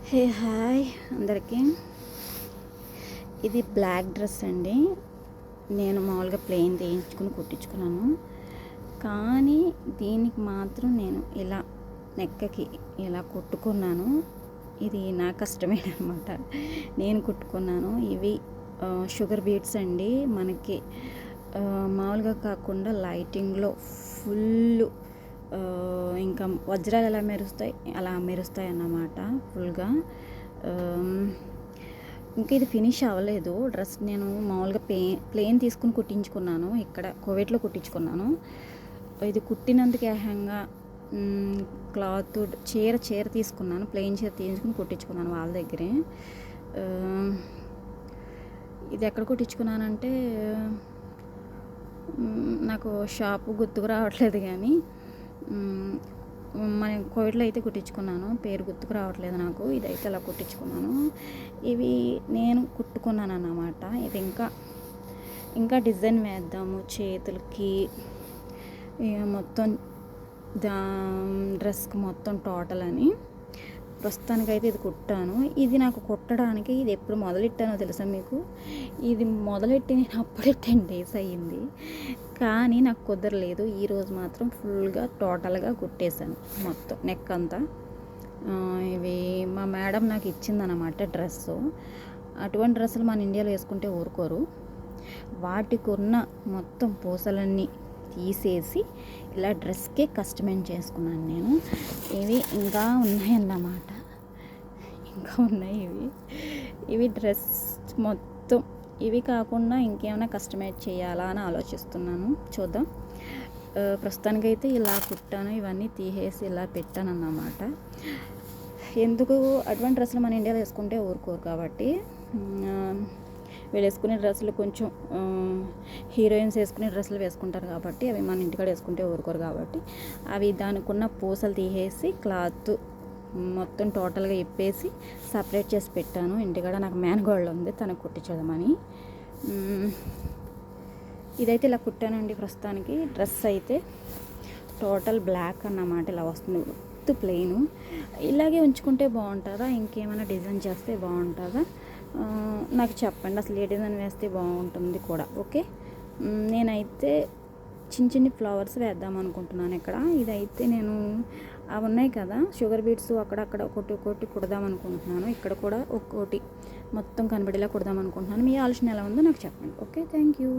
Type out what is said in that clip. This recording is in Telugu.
హే హాయ్ అందరికీ. ఇది బ్లాక్ డ్రెస్ అండి. నేను మామూలుగా ప్లెయిన్ తీయించుకుని కుట్టించుకున్నాను. కానీ దీనికి మాత్రం నేను ఇలా నెక్కకి ఇలా కుట్టుకున్నాను. ఇది నా కష్టమే అనమాట. నేను కుట్టుకున్నాను. ఇవి షుగర్ బీడ్స్ అండి. మనకి మామూలుగా కాకుండా లైటింగ్లో ఫుల్ ఇంకా వజ్రాలు ఎలా మెరుస్తాయి అలా మెరుస్తాయి అన్నమాట ఫుల్గా. ఇంకా ఇది ఫినిష్ అవ్వలేదు డ్రెస్. నేను మామూలుగా ప్లెయిన్ తీసుకుని కుట్టించుకున్నాను. ఇక్కడ కోవేట్లో కుట్టించుకున్నాను. ఇది కుట్టినందుకు ఏకంగా క్లాత్ చీర తీసుకున్నాను. ప్లెయిన్ చీర తీసుకుని కుట్టించుకున్నాను వాళ్ళ దగ్గరే. ఇది ఎక్కడ కుట్టించుకున్నానంటే నాకు షాపు గుర్తుకు రావట్లేదు, కానీ మన కోవిడ్లో అయితే కుట్టించుకున్నాను. పేరు గుర్తుకు రావట్లేదు నాకు. ఇదైతే అలా కుట్టించుకున్నాను. ఇవి నేను కుట్టుకున్నాను అన్నమాట. ఇది ఇంకా డిజైన్ వేద్దాము చేతులకి, మొత్తం డ్రెస్కి మొత్తం టోటల్ అని ప్రస్తుతానికైతే ఇది కుట్టాను. ఇది నాకు కుట్టడానికి ఇది ఎప్పుడు మొదలెట్టానో తెలుసా మీకు? ఇది మొదలెట్టి నేను అప్పుడే 10 days అయ్యింది, కానీ నాకు కుదరలేదు. ఈరోజు మాత్రం ఫుల్గా టోటల్గా కుట్టేశాను మొత్తం నెక్ అంతా. ఇవి మా మేడం నాకు ఇచ్చిందనమాట డ్రెస్సు. అటువంటి డ్రెస్సులు మన ఇండియాలో వేసుకుంటే ఊరుకోరు. వాటికి ఉన్న మొత్తం పూసలన్నీ తీసేసి ఇలా డ్రెస్కే కస్టమైజ్ చేసుకున్నాను నేను. ఇవి ఇంకా ఉన్నాయన్నమాట. ఇవి డ్రెస్ మొత్తం ఇవి కాకుండా ఇంకేమైనా కస్టమైజ్ చేయాలా అని ఆలోచిస్తున్నాను. చూద్దాం. ప్రస్తుతానికైతే ఇలా కుట్టాను. ఇవన్నీ తీసేసి ఇలా పెట్టాను అన్నమాట. ఎందుకు అటువంటి డ్రెస్సులు మన ఇండియాలో వేసుకుంటే ఊరుకోరు కాబట్టి, వీళ్ళు వేసుకునే డ్రెస్సులు కొంచెం హీరోయిన్స్ వేసుకునే డ్రెస్సులు వేసుకుంటారు కాబట్టి, అవి మన ఇంటికాడ వేసుకుంటే ఊరుకోరు కాబట్టి అవి దానికి ఉన్న పూసలు తీసేసి క్లాత్ మొత్తం టోటల్గా ఇప్పేసి సపరేట్ చేసి పెట్టాను. ఇంటికాడ నాకు మేనగోళ్ళు ఉంది, తనకు కుట్టించడమని. ఇదైతే ఇలా కుట్టానండి ప్రస్తుతానికి. డ్రెస్ అయితే టోటల్ బ్లాక్ అన్నమాట. ఇలా వస్తుంది విత్ ప్లెయిన్. ఇలాగే ఉంచుకుంటే బాగుంటుందా, ఇంకేమైనా డిజైన్ చేస్తే బాగుంటుందా నాకు చెప్పండి. అసలు ఏ డిజైన్ వేస్తే బాగుంటుంది కూడా. ఓకే, నేనైతే చిన్న ఫ్లవర్స్ వేద్దాం అనుకుంటున్నాను ఇక్కడ. ఇదైతే నేను అవి ఉన్నాయి కదా షుగర్ బీడ్స్, అక్కడక్కడ ఒక్కొక్కటి కుడదాం అనుకుంటున్నాను. ఇక్కడ కూడా ఒక్కోటి మొత్తం కనబడేలా కుడదాం అనుకుంటున్నాను. మీ ఆలోచన ఎలా ఉందో నాకు చెప్పండి. Okay, thank you.